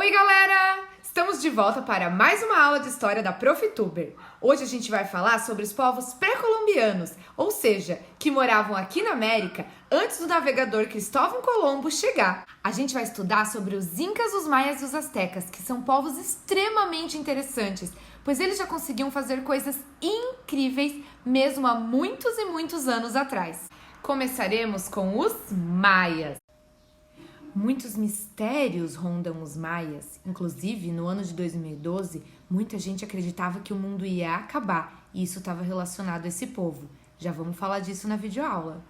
Oi, galera! Estamos de volta para mais uma aula de história da Profituber. Hoje a gente vai falar sobre os povos pré-colombianos, ou seja, que moravam aqui na América antes do navegador Cristóvão Colombo chegar. A gente vai estudar sobre os Incas, os Maias e os Astecas, que são povos extremamente interessantes, pois eles já conseguiam fazer coisas incríveis mesmo há muitos e muitos anos atrás. Começaremos com os Maias. Muitos mistérios rondam os maias. Inclusive, no ano de 2012, muita gente acreditava que o mundo ia acabar e isso estava relacionado a esse povo. Já vamos falar disso na videoaula.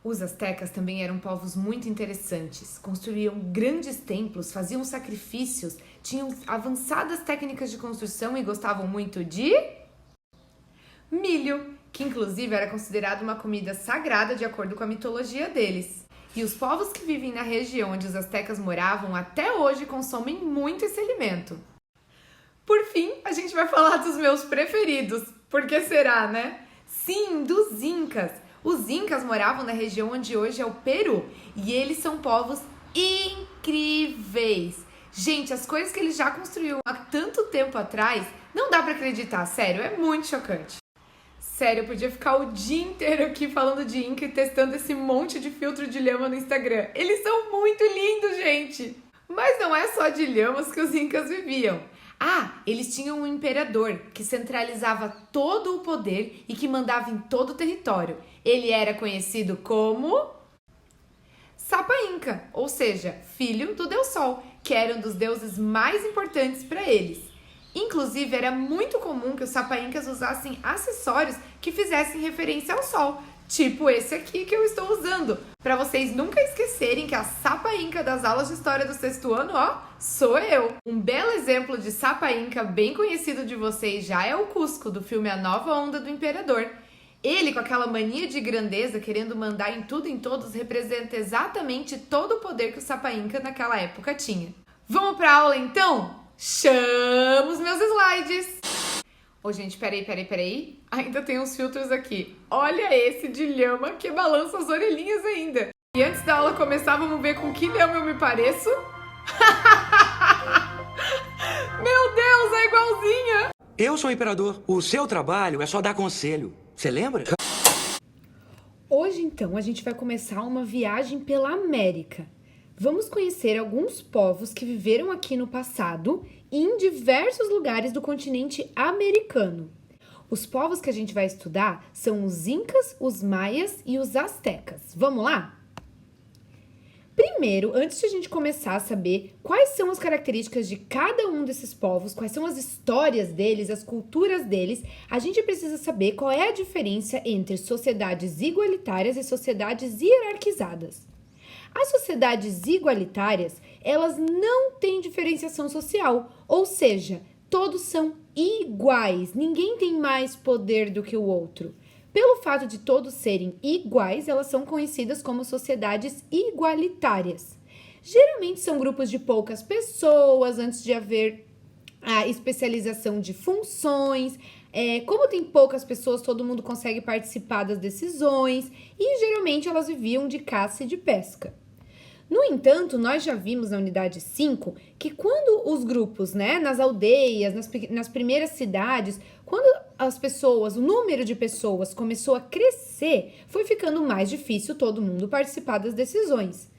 Os astecas também eram povos muito interessantes. Construíam grandes templos, faziam sacrifícios, tinham avançadas técnicas de construção e gostavam muito de milho, que inclusive era considerado uma comida sagrada de acordo com a mitologia deles. E os povos que vivem na região onde os astecas moravam até hoje consomem muito esse alimento. Por fim, a gente vai falar dos meus preferidos. Por que será, né? Sim, dos Incas. Os Incas moravam na região onde hoje é o Peru e eles são povos incríveis. Gente, as coisas que eles já construíram há tanto tempo atrás, não dá pra acreditar, sério, é muito chocante. Sério, eu podia ficar o dia inteiro aqui falando de Inca e testando esse monte de filtro de lhama no Instagram. Eles são muito lindos, gente! Mas não é só de lhamas que os Incas viviam. Eles tinham um imperador que centralizava todo o poder e que mandava em todo o território. Ele era conhecido como Sapa Inca, ou seja, filho do Deus Sol, que era um dos deuses mais importantes para eles. Inclusive, era muito comum que os Sapa Incas usassem acessórios que fizessem referência ao sol, tipo esse aqui que eu estou usando, para vocês nunca esquecerem que a Sapa Inca das aulas de história do sexto ano, sou eu. Um belo exemplo de Sapa Inca bem conhecido de vocês já é o Cusco, do filme A Nova Onda do Imperador. Ele, com aquela mania de grandeza, querendo mandar em tudo e em todos, representa exatamente todo o poder que o Sapa Inca naquela época tinha. Vamos para a aula então? Chamo os meus slides! Gente, peraí. Ainda tem uns filtros aqui. Olha esse de lhama que balança as orelhinhas ainda. E antes da aula começar, vamos ver com que lhama eu me pareço? Meu Deus, é igualzinha! Eu sou o imperador. O seu trabalho é só dar conselho. Você lembra? Hoje, então, a gente vai começar uma viagem pela América. Vamos conhecer alguns povos que viveram aqui no passado e em diversos lugares do continente americano. Os povos que a gente vai estudar são os Incas, os Maias e os Astecas. Vamos lá? Primeiro, antes de a gente começar a saber quais são as características de cada um desses povos, quais são as histórias deles, as culturas deles, a gente precisa saber qual é a diferença entre sociedades igualitárias e sociedades hierarquizadas. As sociedades igualitárias, elas não têm diferenciação social, ou seja, todos são iguais, ninguém tem mais poder do que o outro. Pelo fato de todos serem iguais, elas são conhecidas como sociedades igualitárias. Geralmente são grupos de poucas pessoas, antes de haver a especialização de funções. Como tem poucas pessoas, todo mundo consegue participar das decisões e geralmente elas viviam de caça e de pesca. No entanto, nós já vimos na unidade 5 que quando os grupos, nas aldeias, nas primeiras cidades, quando as pessoas, o número de pessoas começou a crescer, foi ficando mais difícil todo mundo participar das decisões.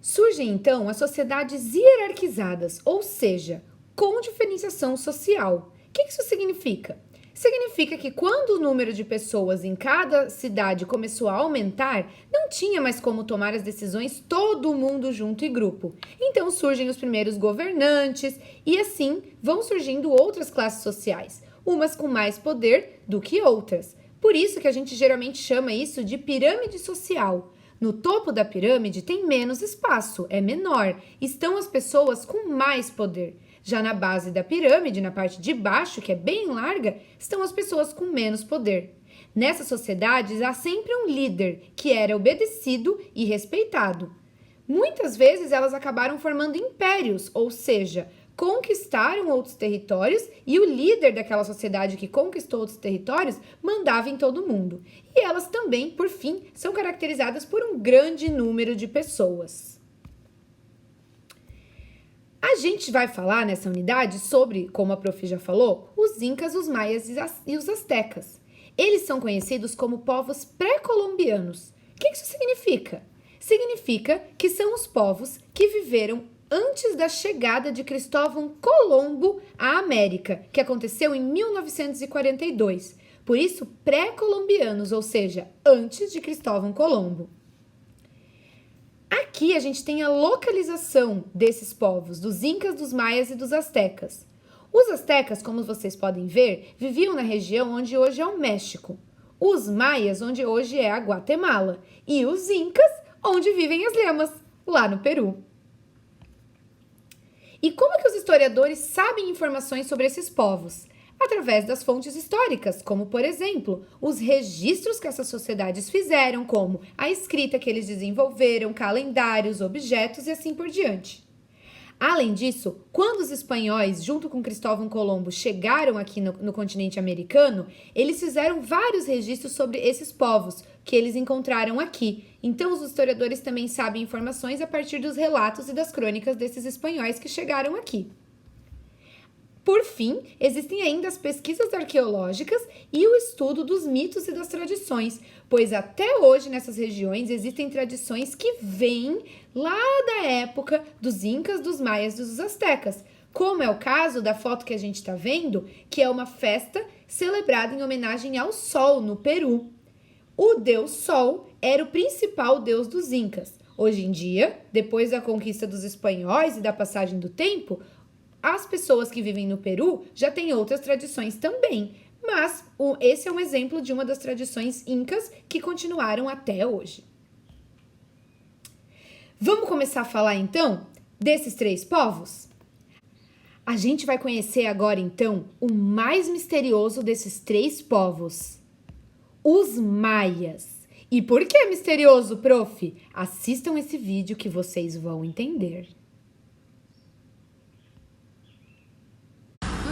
Surgem então as sociedades hierarquizadas, ou seja, com diferenciação social. O que isso significa? Significa que quando o número de pessoas em cada cidade começou a aumentar, não tinha mais como tomar as decisões todo mundo junto e grupo. Então surgem os primeiros governantes e assim vão surgindo outras classes sociais, umas com mais poder do que outras. Por isso que a gente geralmente chama isso de pirâmide social. No topo da pirâmide tem menos espaço, é menor, estão as pessoas com mais poder. Já na base da pirâmide, na parte de baixo, que é bem larga, estão as pessoas com menos poder. Nessas sociedades, há sempre um líder que era obedecido e respeitado. Muitas vezes, elas acabaram formando impérios, ou seja, conquistaram outros territórios e o líder daquela sociedade que conquistou outros territórios mandava em todo mundo. E elas também, por fim, são caracterizadas por um grande número de pessoas. A A gente vai falar nessa unidade sobre, como a prof já falou, os incas, os maias e os astecas. Eles são conhecidos como povos pré-colombianos. O que isso significa? Significa que são os povos que viveram antes da chegada de Cristóvão Colombo à América, que aconteceu em 1942. Por isso, pré-colombianos, ou seja, antes de Cristóvão Colombo. Aqui a gente tem a localização desses povos, dos incas, dos maias e dos astecas. Os astecas, como vocês podem ver, viviam na região onde hoje é o México. Os maias, onde hoje é a Guatemala. E os incas, onde vivem as lhamas, lá no Peru. E como que os historiadores sabem informações sobre esses povos? Através das fontes históricas, como, por exemplo, os registros que essas sociedades fizeram, como a escrita que eles desenvolveram, calendários, objetos e assim por diante. Além disso, quando os espanhóis, junto com Cristóvão Colombo, chegaram aqui no continente americano, eles fizeram vários registros sobre esses povos que eles encontraram aqui. Então, os historiadores também sabem informações a partir dos relatos e das crônicas desses espanhóis que chegaram aqui. Por fim, existem ainda as pesquisas arqueológicas e o estudo dos mitos e das tradições, pois até hoje nessas regiões existem tradições que vêm lá da época dos incas, dos maias e dos astecas, como é o caso da foto que a gente está vendo, que é uma festa celebrada em homenagem ao Sol, no Peru. O deus Sol era o principal deus dos incas. Hoje em dia, depois da conquista dos espanhóis e da passagem do tempo, as pessoas que vivem no Peru já têm outras tradições também, mas esse é um exemplo de uma das tradições incas que continuaram até hoje. Vamos começar a falar então desses 3 povos? A gente vai conhecer agora então o mais misterioso desses 3 povos, os maias. E por que é misterioso, prof? Assistam esse vídeo que vocês vão entender.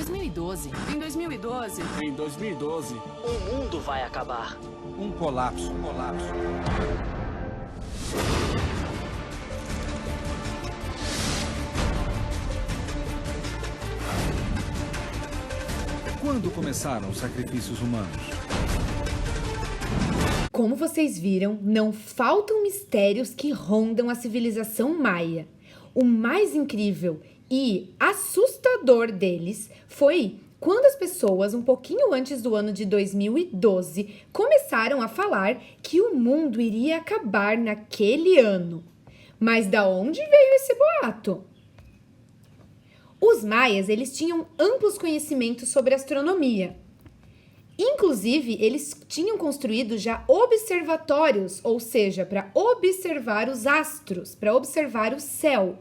2012. Em 2012. Em 2012. O mundo vai acabar. Um colapso. Quando começaram os sacrifícios humanos? Como vocês viram, não faltam mistérios que rondam a civilização maia. O mais incrível e assustador deles foi quando as pessoas, um pouquinho antes do ano de 2012, começaram a falar que o mundo iria acabar naquele ano. Mas da onde veio esse boato? Os maias, eles tinham amplos conhecimentos sobre astronomia. Inclusive, eles tinham construído já observatórios, ou seja, para observar os astros, para observar o céu.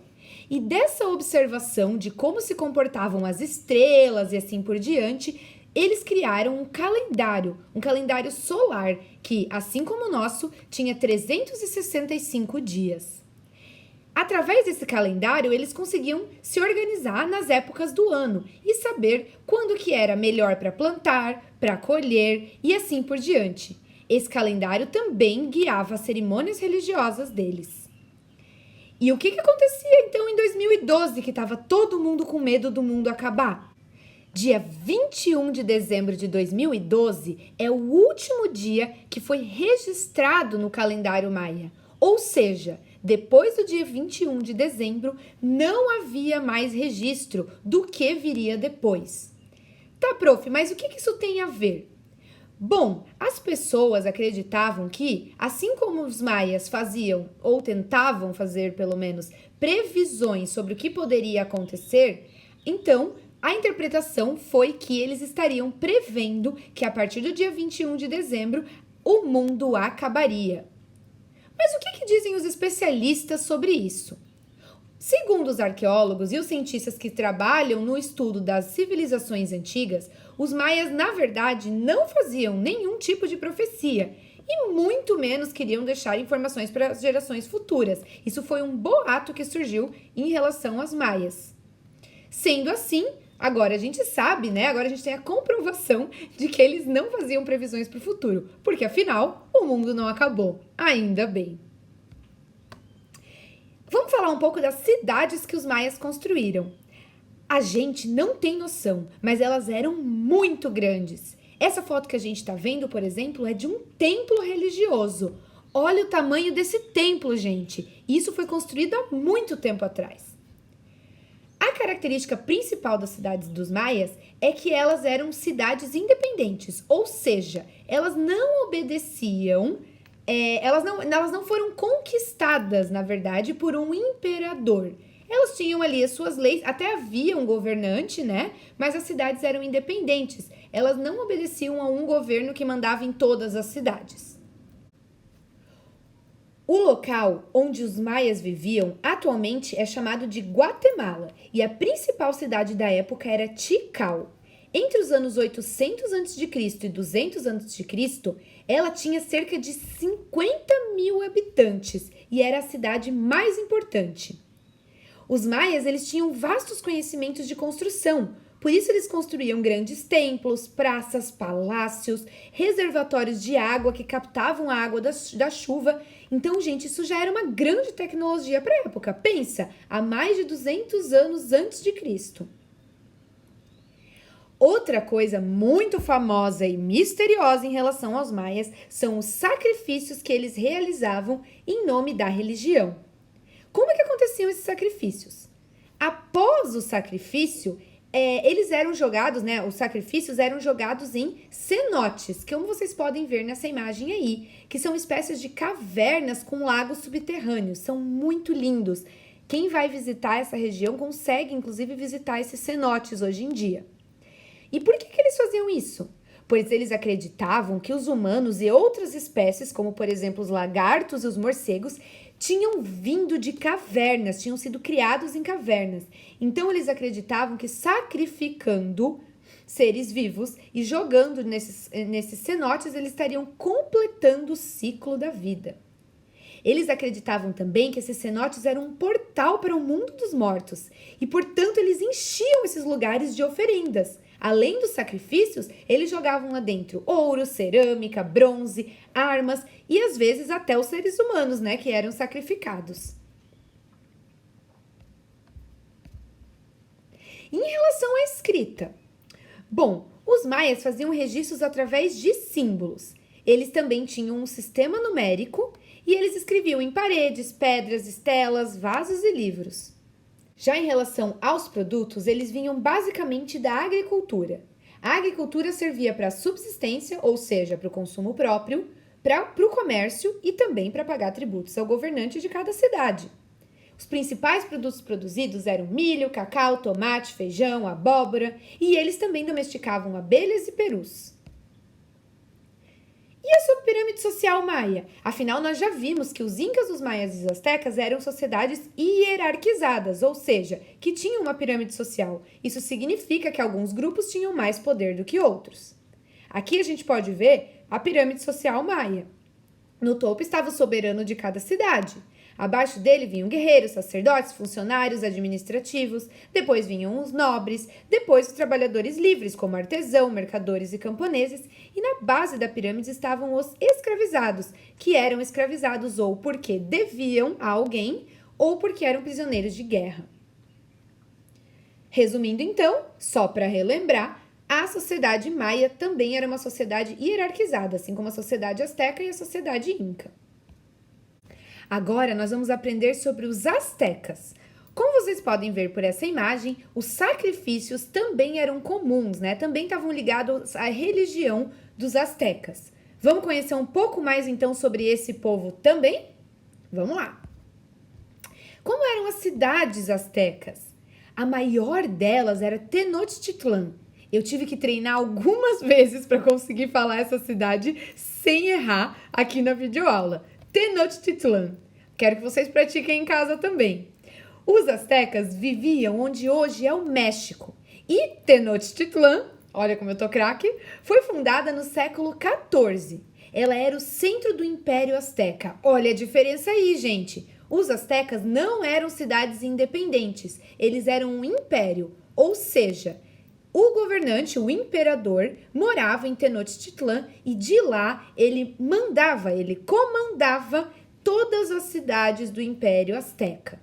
E dessa observação de como se comportavam as estrelas e assim por diante, eles criaram um calendário solar, que, assim como o nosso, tinha 365 dias. Através desse calendário, eles conseguiam se organizar nas épocas do ano e saber quando que era melhor para plantar, para colher e assim por diante. Esse calendário também guiava as cerimônias religiosas deles. E o que acontecia então em 2012, que estava todo mundo com medo do mundo acabar? Dia 21 de dezembro de 2012 é o último dia que foi registrado no calendário maia. Ou seja, depois do dia 21 de dezembro, não havia mais registro do que viria depois. Tá, prof, mas o que isso tem a ver? Bom, as pessoas acreditavam que, assim como os maias faziam, ou tentavam fazer pelo menos, previsões sobre o que poderia acontecer, então a interpretação foi que eles estariam prevendo que a partir do dia 21 de dezembro o mundo acabaria. Mas o que dizem os especialistas sobre isso? Segundo os arqueólogos e os cientistas que trabalham no estudo das civilizações antigas, os maias, na verdade, não faziam nenhum tipo de profecia e muito menos queriam deixar informações para as gerações futuras. Isso foi um boato que surgiu em relação aos maias. Sendo assim, agora a gente sabe, né? Agora a gente tem a comprovação de que eles não faziam previsões para o futuro, porque afinal, o mundo não acabou. Ainda bem. Vamos falar um pouco das cidades que os maias construíram. A gente não tem noção, mas elas eram muito grandes. Essa foto que a gente está vendo, por exemplo, é de um templo religioso. Olha o tamanho desse templo, gente. Isso foi construído há muito tempo atrás. A característica principal das cidades dos maias é que elas eram cidades independentes, ou seja, elas não obedeciam, elas não foram conquistadas, na verdade, por um imperador. Elas tinham ali as suas leis, até havia um governante, né? Mas as cidades eram independentes. Elas não obedeciam a um governo que mandava em todas as cidades. O local onde os maias viviam atualmente é chamado de Guatemala e a principal cidade da época era Tikal. Entre os anos 800 a.C. e 200 a.C., ela tinha cerca de 50 mil habitantes e era a cidade mais importante. Os maias eles tinham vastos conhecimentos de construção, por isso eles construíam grandes templos, praças, palácios, reservatórios de água que captavam a água da chuva. Então, gente, isso já era uma grande tecnologia para a época. Pensa, há mais de 200 anos antes de Cristo. Outra coisa muito famosa e misteriosa em relação aos maias são os sacrifícios que eles realizavam em nome da religião. Como é que aconteciam esses sacrifícios? Após o sacrifício, eles eram jogados, né? Os sacrifícios eram jogados em cenotes, que como vocês podem ver nessa imagem aí, que são espécies de cavernas com lagos subterrâneos. São muito lindos. Quem vai visitar essa região consegue, inclusive, visitar esses cenotes hoje em dia. E por que eles faziam isso? Pois eles acreditavam que os humanos e outras espécies, como por exemplo os lagartos e os morcegos, tinham vindo de cavernas, tinham sido criados em cavernas. Então eles acreditavam que sacrificando seres vivos e jogando nesses cenotes, eles estariam completando o ciclo da vida. Eles acreditavam também que esses cenotes eram um portal para o mundo dos mortos e, portanto, eles enchiam esses lugares de oferendas. Além dos sacrifícios, eles jogavam lá dentro ouro, cerâmica, bronze, armas e às vezes até os seres humanos, né, que eram sacrificados. Em relação à escrita, bom, os maias faziam registros através de símbolos. Eles também tinham um sistema numérico e eles escreviam em paredes, pedras, estelas, vasos e livros. Já em relação aos produtos, eles vinham basicamente da agricultura. A agricultura servia para a subsistência, ou seja, para o consumo próprio, para o comércio e também para pagar tributos ao governante de cada cidade. Os principais produtos produzidos eram milho, cacau, tomate, feijão, abóbora e eles também domesticavam abelhas e perus. E a sua pirâmide social maia? Afinal, nós já vimos que os incas, os maias e os astecas eram sociedades hierarquizadas, ou seja, que tinham uma pirâmide social. Isso significa que alguns grupos tinham mais poder do que outros. Aqui a gente pode ver a pirâmide social maia. No topo estava o soberano de cada cidade. Abaixo dele vinham guerreiros, sacerdotes, funcionários administrativos, depois vinham os nobres, depois os trabalhadores livres, como artesão, mercadores e camponeses, e na base da pirâmide estavam os escravizados, que eram escravizados ou porque deviam a alguém ou porque eram prisioneiros de guerra. Resumindo então, só para relembrar, a sociedade maia também era uma sociedade hierarquizada, assim como a sociedade asteca e a sociedade inca. Agora nós vamos aprender sobre os astecas. Como vocês podem ver por essa imagem, os sacrifícios também eram comuns, né? Também estavam ligados à religião dos astecas. Vamos conhecer um pouco mais então sobre esse povo também? Vamos lá! Como eram as cidades astecas? A maior delas era Tenochtitlan. Eu tive que treinar algumas vezes para conseguir falar essa cidade sem errar aqui na videoaula. Tenochtitlan. Quero que vocês pratiquem em casa também. Os astecas viviam onde hoje é o México. E Tenochtitlan, olha como eu tô craque, foi fundada no século XIV. Ela era o centro do Império Azteca. Olha a diferença aí, gente. Os astecas não eram cidades independentes. Eles eram um império, ou seja, o governante, o imperador, morava em Tenochtitlan e de lá ele comandava todas as cidades do Império Azteca.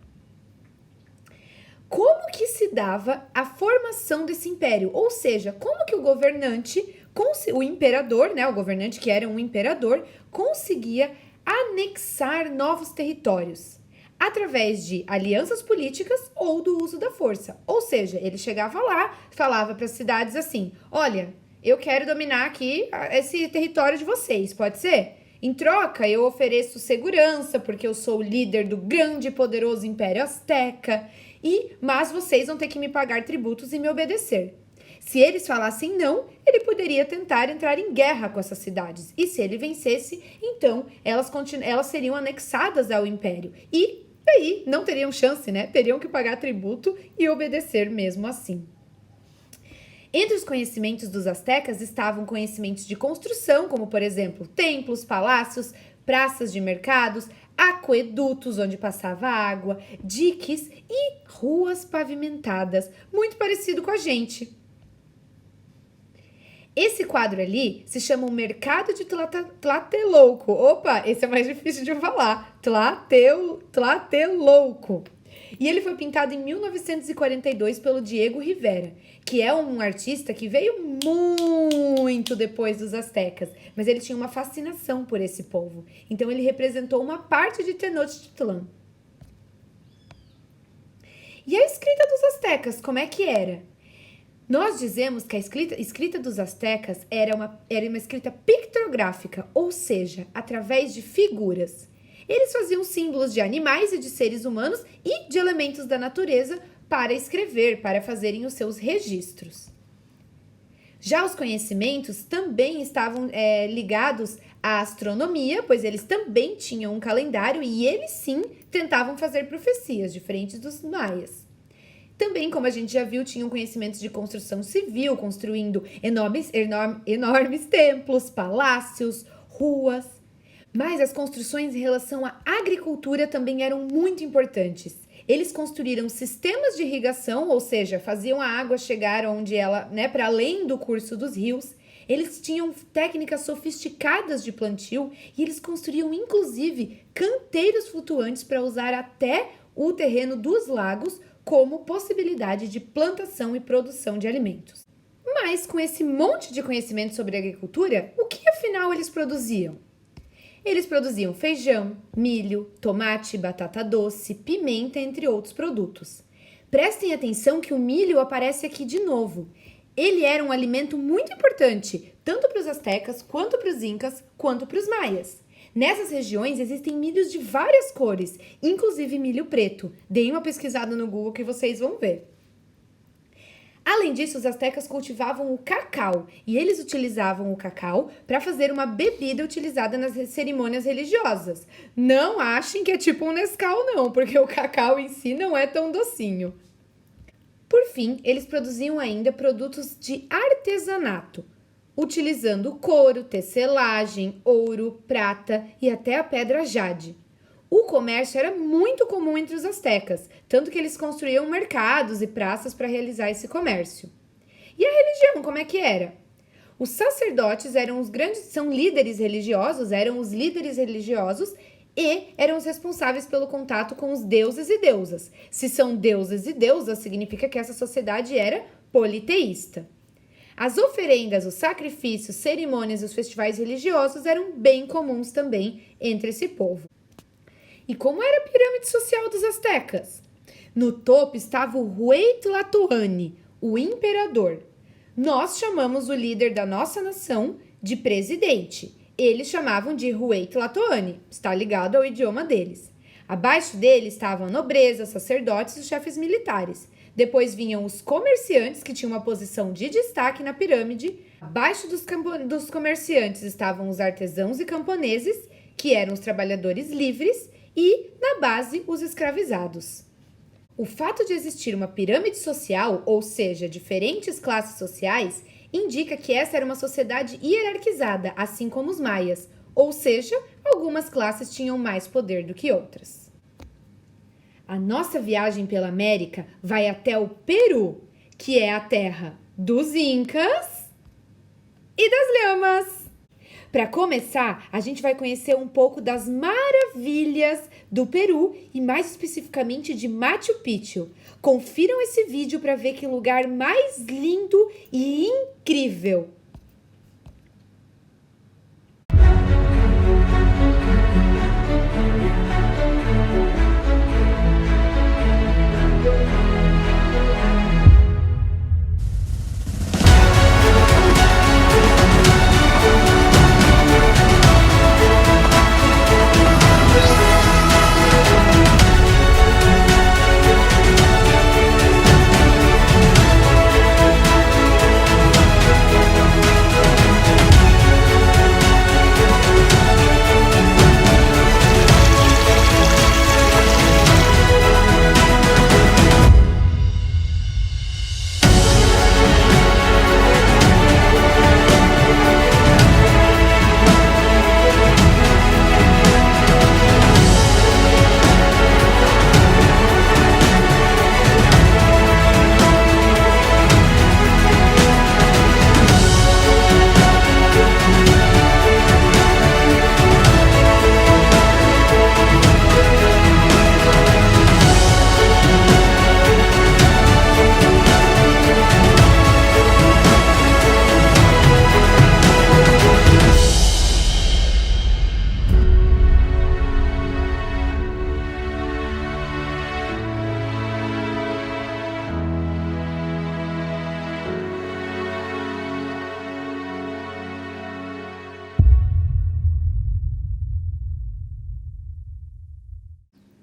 como que se dava a formação desse império? Ou seja, como que o governante, o imperador, né, o governante que era um imperador, conseguia anexar novos territórios através de alianças políticas ou do uso da força. Ou seja, ele chegava lá, falava para as cidades assim: olha, eu quero dominar aqui esse território de vocês, pode ser? Em troca, eu ofereço segurança, porque eu sou o líder do grande e poderoso Império Azteca, mas vocês vão ter que me pagar tributos e me obedecer. Se eles falassem não, ele poderia tentar entrar em guerra com essas cidades. E se ele vencesse, então elas seriam anexadas ao Império. E aí não teriam chance, né? Teriam que pagar tributo e obedecer mesmo assim. Entre os conhecimentos dos astecas estavam conhecimentos de construção, como, por exemplo, templos, palácios, praças de mercados, aquedutos onde passava água, diques e ruas pavimentadas, muito parecido com a gente. Esse quadro ali se chama o Mercado de Tlatelolco. Opa, esse é mais difícil de falar. Tlatelolco. E ele foi pintado em 1942 pelo Diego Rivera, que é um artista que veio muito depois dos astecas, mas ele tinha uma fascinação por esse povo. Então ele representou uma parte de Tenochtitlan. E a escrita dos astecas, como é que era? Nós dizemos que a escrita dos astecas era uma escrita pictográfica, ou seja, através de figuras. Eles faziam símbolos de animais e de seres humanos e de elementos da natureza para escrever, para fazerem os seus registros. Já os conhecimentos também estavam ligados à astronomia, pois eles também tinham um calendário e eles sim tentavam fazer profecias, diferentes dos maias. Também, como a gente já viu, tinham conhecimentos de construção civil, construindo enormes templos, palácios, ruas. Mas as construções em relação à agricultura também eram muito importantes. Eles construíram sistemas de irrigação, ou seja, faziam a água chegar onde ela, para além do curso dos rios. Eles tinham técnicas sofisticadas de plantio e eles construíam, inclusive, canteiros flutuantes para usar até o terreno dos lagos como possibilidade de plantação e produção de alimentos. Mas com esse monte de conhecimento sobre agricultura, o que afinal eles produziam? Eles produziam feijão, milho, tomate, batata doce, pimenta, entre outros produtos. Prestem atenção que o milho aparece aqui de novo. Ele era um alimento muito importante, tanto para os astecas, quanto para os incas, quanto para os maias. Nessas regiões existem milhos de várias cores, inclusive milho preto. Deem uma pesquisada no Google que vocês vão ver. Além disso, os astecas cultivavam o cacau e eles utilizavam o cacau para fazer uma bebida utilizada nas cerimônias religiosas. Não achem que é tipo um Nescau não, porque o cacau em si não é tão docinho. Por fim, eles produziam ainda produtos de artesanato, utilizando couro, tecelagem, ouro, prata e até a pedra jade. O comércio era muito comum entre os astecas, tanto que eles construíam mercados e praças para realizar esse comércio. E a religião, como é que era? Os sacerdotes eram os líderes religiosos e eram os responsáveis pelo contato com os deuses e deusas. Se são deuses e deusas, significa que essa sociedade era politeísta. As oferendas, os sacrifícios, cerimônias e os festivais religiosos eram bem comuns também entre esse povo. E como era a pirâmide social dos astecas? No topo estava o Huaytlatoani, o imperador. Nós chamamos o líder da nossa nação de presidente. Eles chamavam de Huaytlatoani, está ligado ao idioma deles. Abaixo dele estavam a nobreza, sacerdotes e os chefes militares. Depois vinham os comerciantes, que tinham uma posição de destaque na pirâmide. Abaixo dos comerciantes estavam os artesãos e camponeses, que eram os trabalhadores livres, e, na base, os escravizados. O fato de existir uma pirâmide social, ou seja, diferentes classes sociais, indica que essa era uma sociedade hierarquizada, assim como os maias, ou seja, algumas classes tinham mais poder do que outras. A nossa viagem pela América vai até o Peru, que é a terra dos incas e das lhamas. Para começar, a gente vai conhecer um pouco das maravilhas do Peru e mais especificamente de Machu Picchu. Confiram esse vídeo para ver que lugar mais lindo e incrível!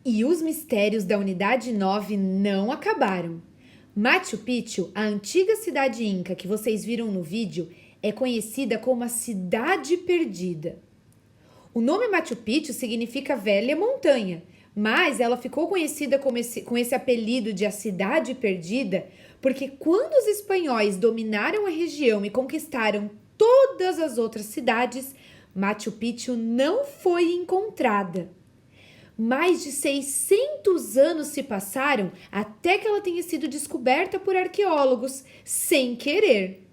E os mistérios da Unidade 9 não acabaram. Machu Picchu, a antiga cidade inca que vocês viram no vídeo, é conhecida como a Cidade Perdida. O nome Machu Picchu significa velha montanha, mas ela ficou conhecida com esse apelido de a Cidade Perdida porque quando os espanhóis dominaram a região e conquistaram todas as outras cidades, Machu Picchu não foi encontrada. Mais de 600 anos se passaram até que ela tenha sido descoberta por arqueólogos, sem querer.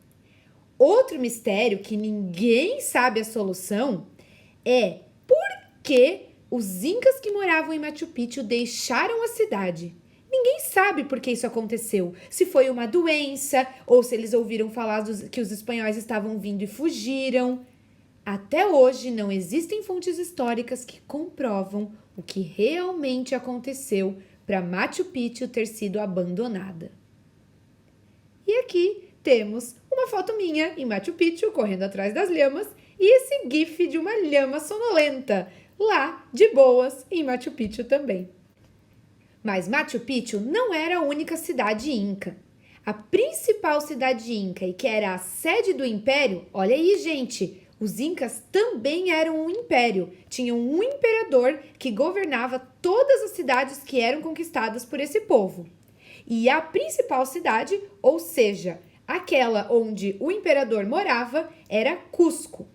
Outro mistério que ninguém sabe a solução é por que os incas que moravam em Machu Picchu deixaram a cidade. Ninguém sabe por que isso aconteceu, se foi uma doença ou se eles ouviram falar que os espanhóis estavam vindo e fugiram. Até hoje não existem fontes históricas que comprovam o que realmente aconteceu para Machu Picchu ter sido abandonada. E aqui temos uma foto minha em Machu Picchu correndo atrás das lhamas e esse gif de uma lhama sonolenta lá de boas em Machu Picchu também. Mas Machu Picchu não era a única cidade inca. A principal cidade inca e que era a sede do império, olha aí gente, os incas também eram um império, tinham um imperador que governava todas as cidades que eram conquistadas por esse povo. E a principal cidade, ou seja, aquela onde o imperador morava, era Cusco.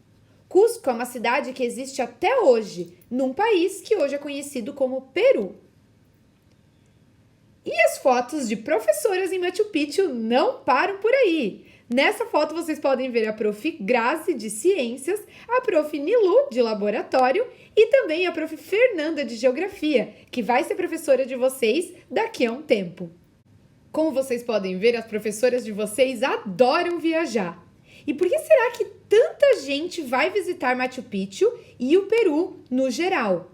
Cusco é uma cidade que existe até hoje, num país que hoje é conhecido como Peru. E as fotos de professoras em Machu Picchu não param por aí. Nessa foto vocês podem ver a Prof. Grazi, de Ciências, a Prof. Nilu, de Laboratório, e também a Prof. Fernanda, de Geografia, que vai ser professora de vocês daqui a um tempo. Como vocês podem ver, as professoras de vocês adoram viajar. E por que será que tanta gente vai visitar Machu Picchu e o Peru no geral?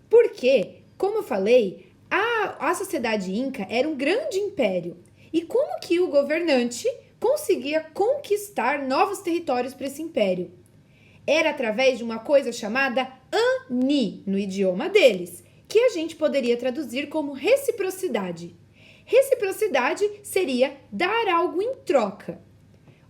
Porque, como eu falei, a sociedade inca era um grande império. E como que o governante conseguia conquistar novos territórios para esse império? Era através de uma coisa chamada Ani, no idioma deles, que a gente poderia traduzir como reciprocidade. Reciprocidade seria dar algo em troca.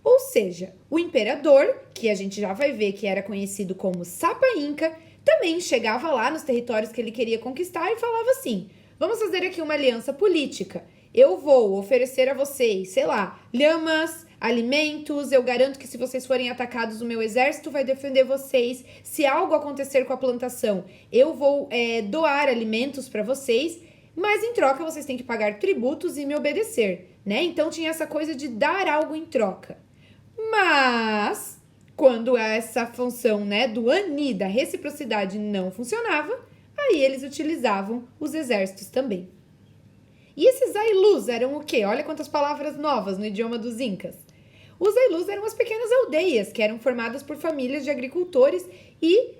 Ou seja, o imperador, que a gente já vai ver que era conhecido como Sapa Inca, também chegava lá nos territórios que ele queria conquistar e falava assim: vamos fazer aqui uma aliança política. Eu vou oferecer a vocês, sei lá, lhamas, alimentos, eu garanto que se vocês forem atacados, o meu exército vai defender vocês. Se algo acontecer com a plantação, eu vou doar alimentos para vocês, mas em troca vocês têm que pagar tributos e me obedecer, né? Então tinha essa coisa de dar algo em troca. Mas, Quando essa função, né, do ani, da reciprocidade, não funcionava, aí eles utilizavam os exércitos também. E esses Ailus eram o quê? Olha quantas palavras novas no idioma dos Incas. Os Ailus eram as pequenas aldeias que eram formadas por famílias de agricultores e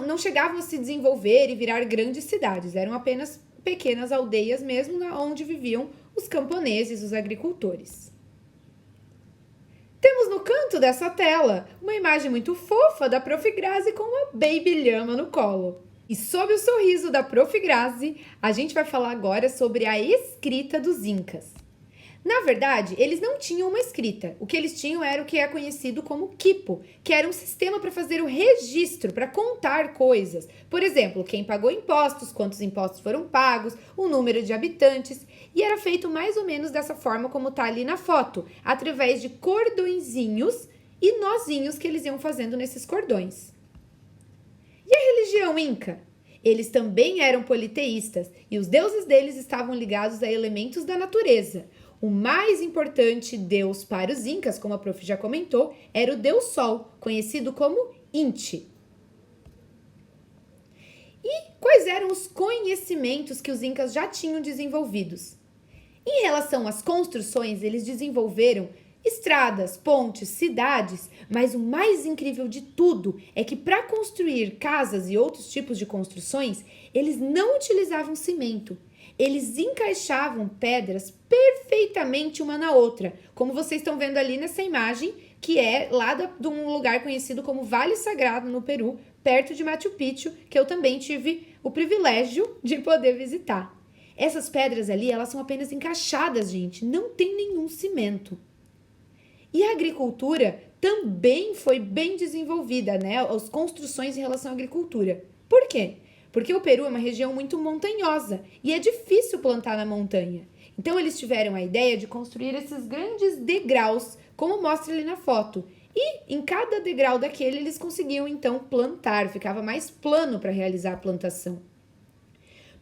não chegavam a se desenvolver e virar grandes cidades. Eram apenas pequenas aldeias mesmo, onde viviam os camponeses, os agricultores. Temos no canto dessa tela uma imagem muito fofa da Prof. Grazi com uma Baby Lhama no colo. E sob o sorriso da Prof. Grazi, a gente vai falar agora sobre a escrita dos Incas. Na verdade, eles não tinham uma escrita. O que eles tinham era o que é conhecido como quipo, que era um sistema para fazer o registro, para contar coisas. Por exemplo, quem pagou impostos, quantos impostos foram pagos, o número de habitantes. E era feito mais ou menos dessa forma como está ali na foto, através de cordõezinhos e nozinhos que eles iam fazendo nesses cordões. E a religião inca? Eles também eram politeístas e os deuses deles estavam ligados a elementos da natureza. O mais importante deus para os incas, como a prof já comentou, era o deus Sol, conhecido como Inti. E quais eram os conhecimentos que os incas já tinham desenvolvidos? Em relação às construções, eles desenvolveram estradas, pontes, cidades, mas o mais incrível de tudo é que para construir casas e outros tipos de construções, eles não utilizavam cimento. Eles encaixavam pedras perfeitamente uma na outra, como vocês estão vendo ali nessa imagem, que é lá de um lugar conhecido como Vale Sagrado, no Peru, perto de Machu Picchu, que eu também tive o privilégio de poder visitar. Essas pedras ali, elas são apenas encaixadas, gente, não tem nenhum cimento. E a agricultura também foi bem desenvolvida, né? As construções em relação à agricultura. Por quê? Porque o Peru é uma região muito montanhosa e é difícil plantar na montanha. Então, eles tiveram a ideia de construir esses grandes degraus, como mostra ali na foto. E em cada degrau daquele, eles conseguiam, então, plantar. Ficava mais plano para realizar a plantação.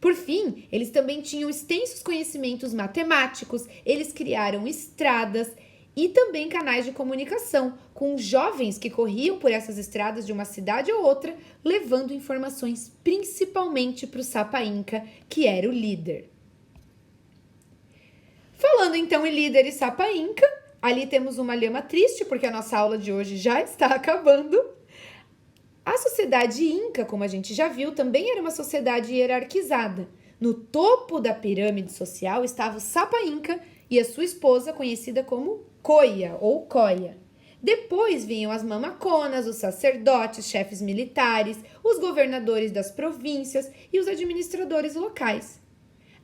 Por fim, eles também tinham extensos conhecimentos matemáticos, eles criaram estradas e também canais de comunicação, com jovens que corriam por essas estradas de uma cidade a outra, levando informações principalmente para o Sapa Inca, que era o líder. Falando então em líder e Sapa Inca, ali temos uma lhama triste, porque a nossa aula de hoje já está acabando. A sociedade Inca, como a gente já viu, também era uma sociedade hierarquizada. No topo da pirâmide social estava o Sapa Inca e a sua esposa, conhecida como Coia ou Coia. Depois vinham as mamaconas, os sacerdotes, chefes militares, os governadores das províncias e os administradores locais.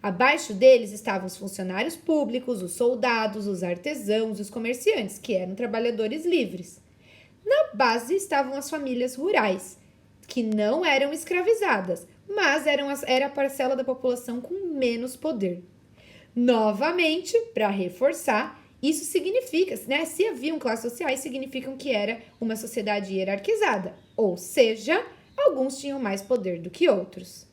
Abaixo deles estavam os funcionários públicos, os soldados, os artesãos e os comerciantes, que eram trabalhadores livres. Na base estavam as famílias rurais, que não eram escravizadas, mas era a parcela da população com menos poder. Novamente, para reforçar, isso significa, né, se haviam classes sociais, significam que era uma sociedade hierarquizada, ou seja, alguns tinham mais poder do que outros.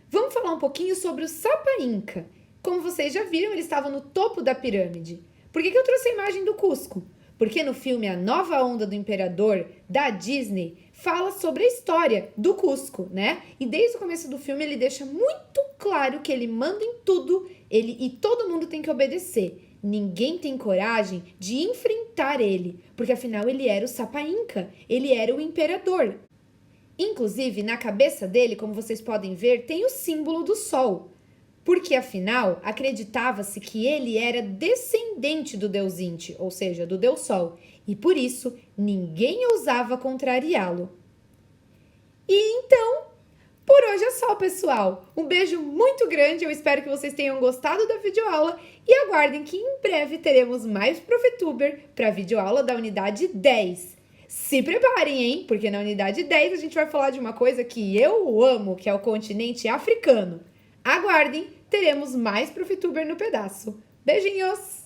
Vamos falar um pouquinho sobre o Sapa Inca. Como vocês já viram, ele estava no topo da pirâmide. Por que eu trouxe a imagem do Cusco? Porque no filme A Nova Onda do Imperador, da Disney, fala sobre a história do Cusco, né? E desde o começo do filme ele deixa muito claro que ele manda em tudo, e todo mundo tem que obedecer. Ninguém tem coragem de enfrentar ele, porque afinal ele era o Sapa Inca, ele era o imperador. Inclusive, na cabeça dele, como vocês podem ver, tem o símbolo do sol. Porque, afinal, acreditava-se que ele era descendente do deus Inti, ou seja, do deus Sol, e por isso ninguém ousava contrariá-lo. E então, por hoje é só, pessoal. Um beijo muito grande, eu espero que vocês tenham gostado da videoaula e aguardem que em breve teremos mais Profituber para a videoaula da unidade 10. Se preparem, hein? Porque na unidade 10 a gente vai falar de uma coisa que eu amo, que é o continente africano. Aguardem! Teremos mais Profituber no pedaço. Beijinhos!